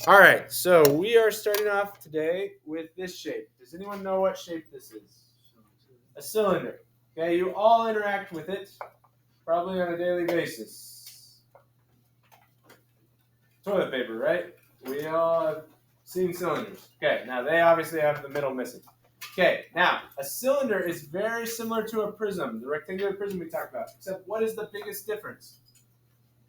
All right, so we are starting off today with this shape. Does anyone know what shape this is? A cylinder. Okay, you all interact with it probably on a daily basis. Toilet paper, right? We all have seen cylinders. Okay, now they obviously have the middle missing. Okay, now a cylinder is very similar to a prism, the rectangular prism we talked about, except what is the biggest difference?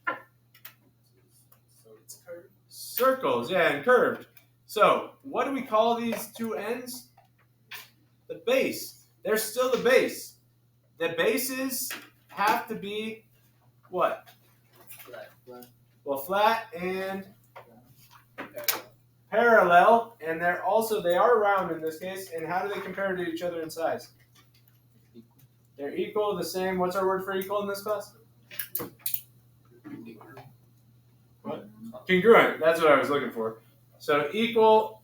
So it's curved. Circles, yeah, and curved. So what do we call these two ends? The base. They're still the base. The bases have to be what? Flat. Well, flat and parallel, and they are round in this case. And how do they compare to each other in size? They're equal, the same. What's our word for equal in this class? What? Congruent. That's what I was looking for. So equal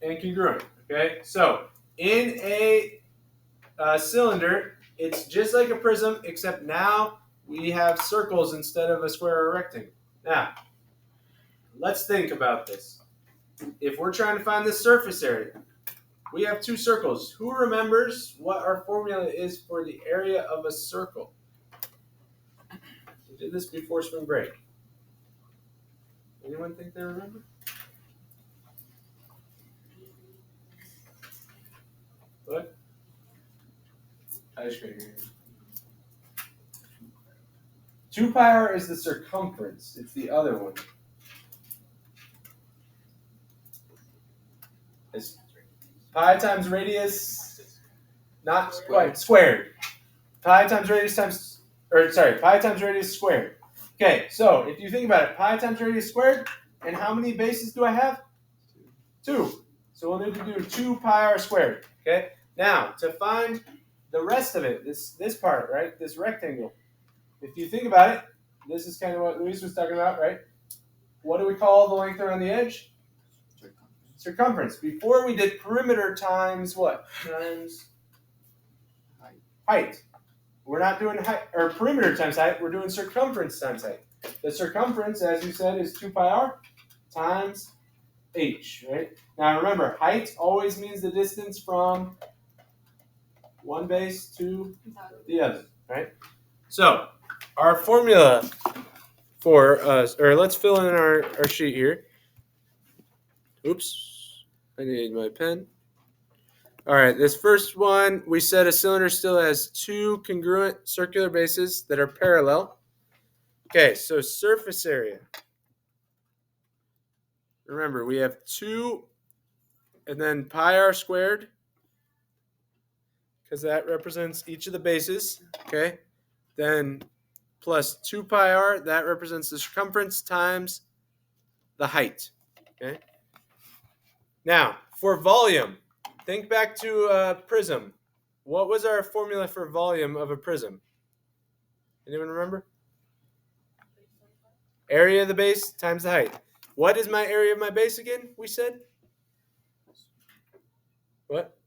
and congruent. Okay. So in a cylinder, it's just like a prism, except now we have circles instead of a square or a rectangle. Now, let's think about this. If we're trying to find the surface area, we have two circles. Who remembers what our formula is for the area of a circle? We did this before spring break. Anyone think they remember? What? I just couldn't hear you. 2 pi r is the circumference. It's the other one. It's pi times radius, not quite squared. Pi times radius pi times radius squared. Okay, so if you think about it, pi times radius squared, and how many bases do I have? 2. So we'll need to do 2 pi r squared. Okay. Now to find the rest of it, this part, right? This rectangle. If you think about it, this is kind of what Luis was talking about, right? What do we call the length around the edge? Circumference. Before we did perimeter times what? Times height. We're not doing height or perimeter times height. We're doing circumference times height. The circumference, as you said, is 2 pi r times h, right? Now remember, height always means the distance from one base to the other, right? So our formula for us, or let's fill in our sheet here. Oops, I need my pen. All right, this first one, we said a cylinder still has 2 congruent circular bases that are parallel. Okay, so surface area. Remember, we have 2 and then pi r squared, because that represents each of the bases, okay? Then plus 2 pi r, that represents the circumference times the height, okay? Now, for volume, think back to a prism. What was our formula for volume of a prism? Anyone remember? Area of the base times the height. What is my area of my base again, we said? What?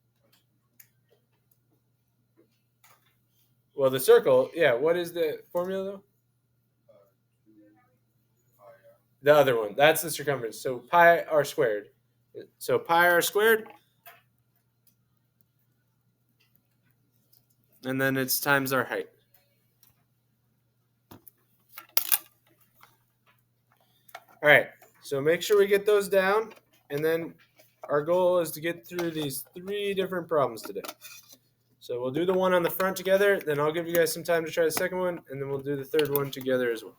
Well, the circle, yeah. What is the formula, though? The other one. That's the circumference. So pi r squared. So pi r squared. And then it's times our height. All right. So make sure we get those down. And then our goal is to get through these 3 different problems today. So we'll do the one on the front together. Then I'll give you guys some time to try the second one. And then we'll do the third one together as well.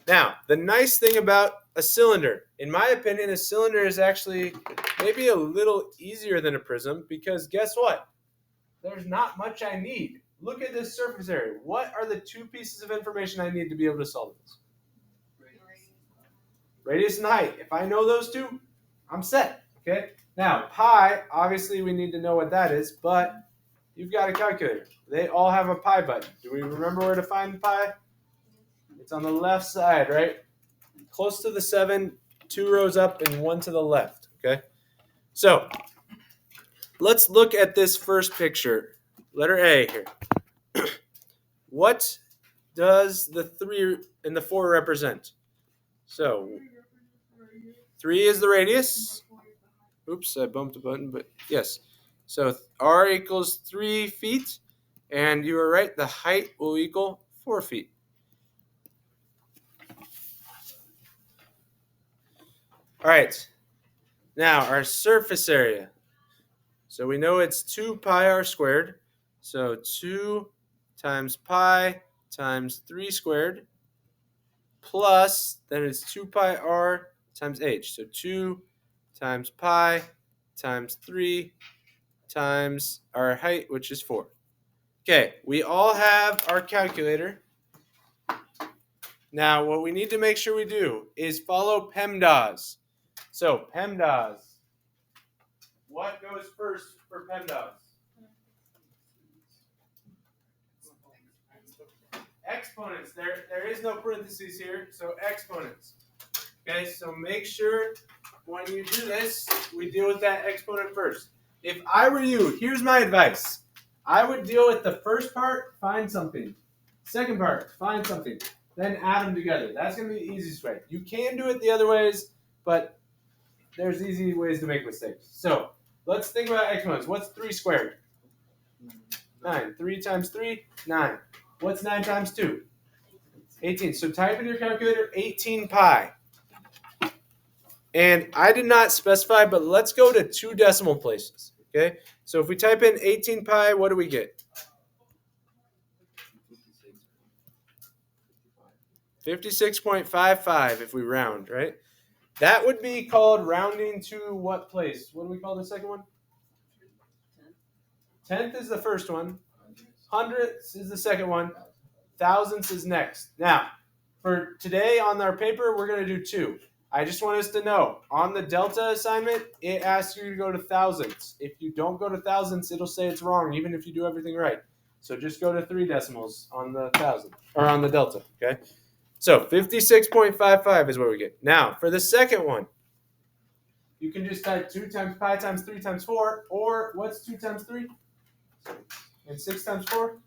Now, the nice thing about a cylinder, in my opinion, a cylinder is actually maybe a little easier than a prism because guess what? There's not much I need. Look at this surface area. What are the 2 pieces of information I need to be able to solve this? Radius and height. If I know those 2, I'm set. Okay. Now, pi, obviously we need to know what that is, but you've got a calculator. They all have a pi button. Do we remember where to find pi? It's on the left side, right? Close to the 7, 2 rows up and 1 to the left, okay? So, let's look at this first picture. Letter A here. What does the 3 and the 4 represent? So, 3 is the radius. Oops, I bumped a button, but yes. So r equals 3 feet, and you were right, the height will equal 4 feet. All right, now our surface area. So we know it's 2 pi r squared. So 2 times pi times 3 squared plus, then it's 2 pi r times h. So 2 times pi times 3 times our height, which is 4. Okay, we all have our calculator. Now, what we need to make sure we do is follow PEMDAS. So, PEMDAS. What goes first for PEMDAS? Exponents. There is no parentheses here, so exponents. Okay, so make sure when you do this, we deal with that exponent first. If I were you, here's my advice. I would deal with the first part, find something. Second part, find something. Then add them together. That's going to be the easiest way. You can do it the other ways, but there's easy ways to make mistakes. So let's think about exponents. What's 3 squared? 9. 3 times 3, 9. What's 9 times 2? 18. So type in your calculator 18 pi. And I did not specify, but let's go to 2 decimal places. Okay? So if we type in 18 pi, what do we get? 56.55 if we round, right? That would be called rounding to what place? What do we call the second one? Tenth is the first one. Hundredths is the second one. Thousandths is next. Now, for today on our paper, we're going to do 2. I just want us to know, on the delta assignment, it asks you to go to thousandths. If you don't go to thousandths, it'll say it's wrong, even if you do everything right. So just go to 3 decimals on the thousand, or on the delta, okay? So 56.55 is what we get. Now, for the second one, you can just type 2 times pi times 3 times 4, or what's 2 times 3? And 6 times 4?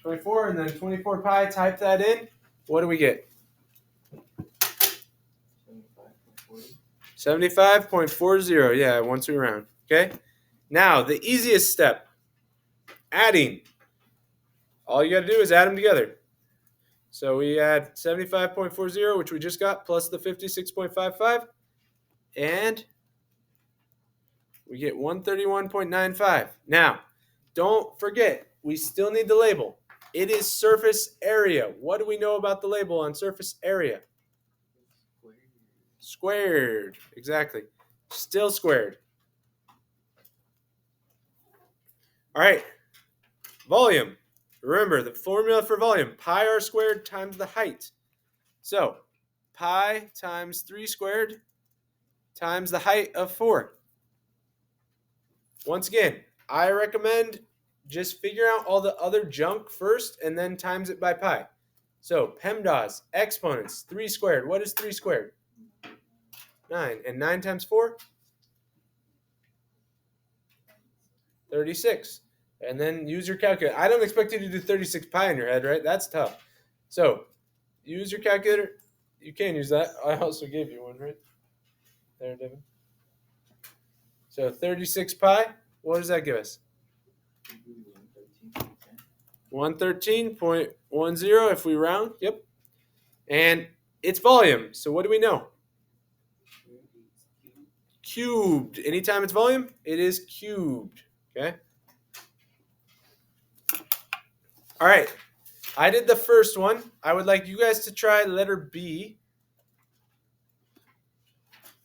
24, and then 24 pi, type that in. What do we get? 75.40, yeah, once we round, okay? Now, the easiest step, adding. All you got to do is add them together. So we add 75.40, which we just got, plus the 56.55, and we get 131.95. Now, don't forget, we still need the label. It is surface area. What do we know about the label on surface area? Squared. Exactly. Still squared. All right. Volume. Remember, the formula for volume, pi r squared times the height. So, pi times 3 squared times the height of 4. Once again, I recommend just figure out all the other junk first and then times it by pi. So, PEMDAS, exponents, 3 squared. What is 3 squared? 9. And 9 times 4? 36. And then use your calculator. I don't expect you to do 36 pi in your head, right? That's tough. So, use your calculator. You can use that. I also gave you one, right? There, Devin. So, 36 pi. What does that give us? 113.10 if we round. Yep. And it's volume. So, what do we know? Cubed. Anytime it's volume, it is cubed. Okay? All right. I did the first one. I would like you guys to try letter B.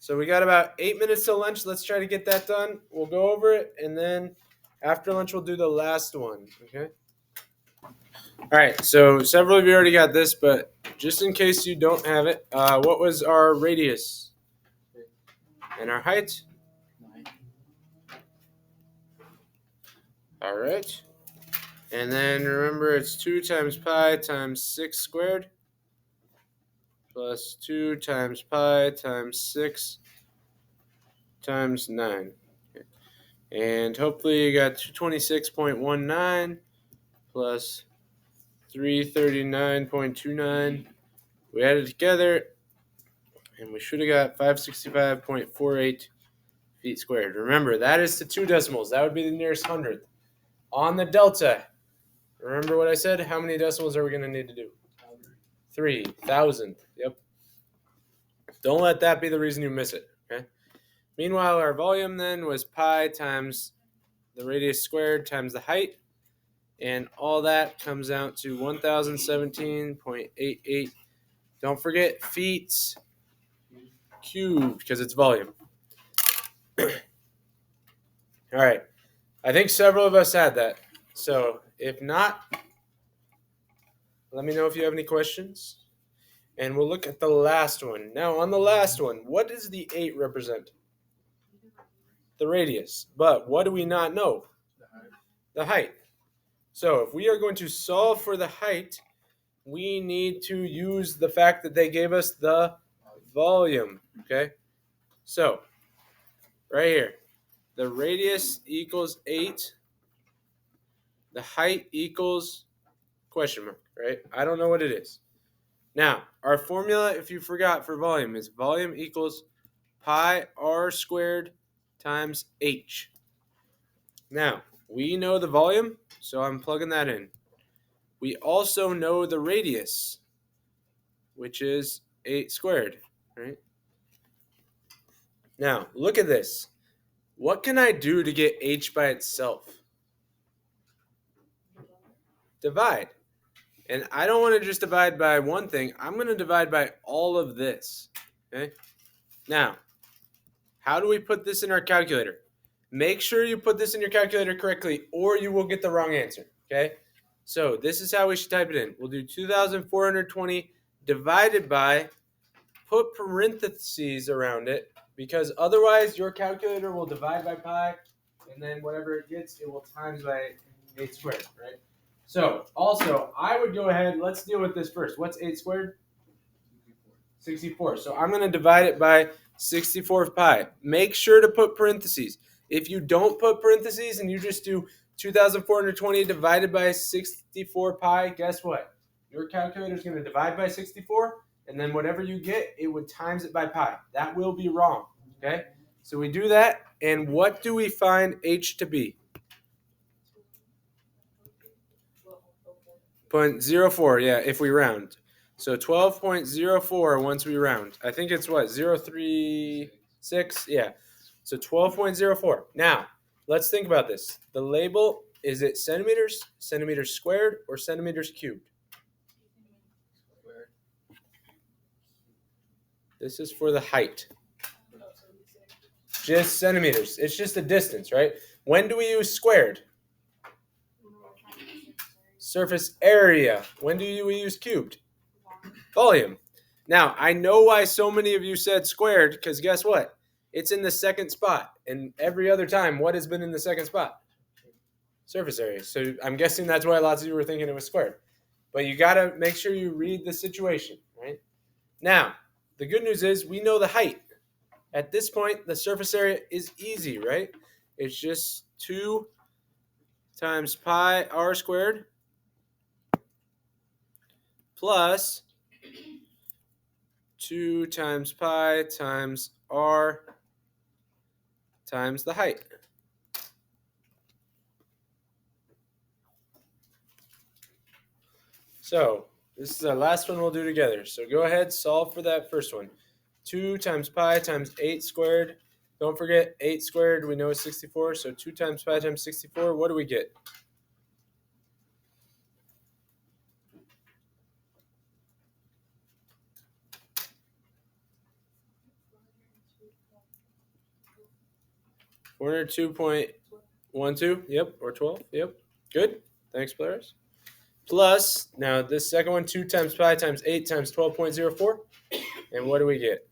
So we got about 8 minutes till lunch. Let's try to get that done. We'll go over it, and then after lunch, we'll do the last one. Okay? All right. So several of you already got this, but just in case you don't have it, what was our radius? And our height? 9. All right. And then remember, it's 2 times pi times 6 squared plus 2 times pi times 6 times 9. Okay. And hopefully you got 226.19 plus 339.29. We add it together, And we should have got 565.48 feet squared. Remember, that is to 2 decimals. That would be the nearest hundredth. On the delta, remember what I said? How many decimals are we going to need to do? 3,000. Yep. Don't let that be the reason you miss it. Okay. Meanwhile, our volume then was pi times the radius squared times the height. And all that comes out to 1,017.88. Don't forget feet cubed because it's volume. All right. I think several of us had that. So if not, let me know if you have any questions. And we'll look at the last one. Now, on the last one, what does the 8 represent? The radius. But what do we not know? The height. So if we are going to solve for the height, we need to use the fact that they gave us the volume. Okay? So, right here, the radius equals 8. The height equals question mark, right? I don't know what it is. Now, our formula, if you forgot, for volume is volume equals pi r squared times h. Now, we know the volume, so I'm plugging that in. We also know the radius, which is 8 squared, right? Now, look at this. What can I do to get h by itself? Divide. And I don't want to just divide by one thing. I'm going to divide by all of this. Okay? Now, how do we put this in our calculator? Make sure you put this in your calculator correctly or you will get the wrong answer. Okay? So this is how we should type it in. We'll do 2,420 divided by, put parentheses around it because otherwise your calculator will divide by pi and then whatever it gets, it will times by 8 squared, right? So, also, I would go ahead, let's deal with this first. What's 8 squared? 64. So I'm going to divide it by 64 pi. Make sure to put parentheses. If you don't put parentheses and you just do 2,420 divided by 64 pi, guess what? Your calculator is going to divide by 64, and then whatever you get, it would times it by pi. That will be wrong, okay? So we do that, and what do we find h to be? 0.04, yeah, if we round. So 12.04 once we round. I think it's what, 036? Yeah. So 12.04. Now, let's think about this. The label, is it centimeters, centimeters squared, or centimeters cubed? This is for the height. Just centimeters. It's just a distance, right? When do we use squared? Surface area. When do we use cubed? Volume. Now, I know why so many of you said squared, because guess what? It's in the second spot. And every other time, what has been in the second spot? Surface area. So I'm guessing that's why lots of you were thinking it was squared. But you got to make sure you read the situation, right? Now, the good news is we know the height. At this point, the surface area is easy, right? It's just 2 times pi r squared plus 2 times pi times r times the height. So this is the last one we'll do together. So go ahead, solve for that first one. 2 times pi times 8 squared. Don't forget 8 squared, we know is 64. So 2 times pi times 64, what do we get? $402.12, yep, or 12, yep. Good, thanks, Polaris. Plus, now this second one, 2 times pi times 8 times 12.04. And what do we get?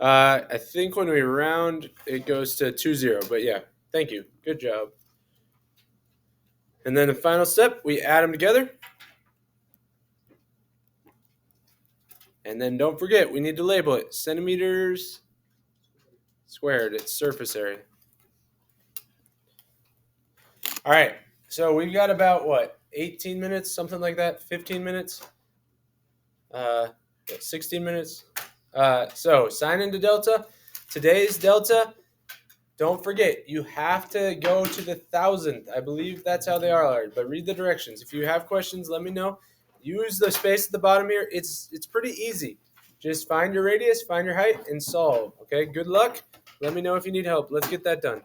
I think when we round, it goes to 20, but yeah, thank you. Good job. And then the final step, we add them together. And then don't forget, we need to label it centimeters squared. It's surface area. All right, so we've got about what? 18 minutes, something like that, 15 minutes, 16 minutes. So sign into Delta. Today's Delta. Don't forget, you have to go to the 1,000th. I believe that's how they are, but read the directions. If you have questions, let me know. Use the space at the bottom here. It's pretty easy. Just find your radius, find your height, and solve. Okay, good luck. Let me know if you need help. Let's get that done.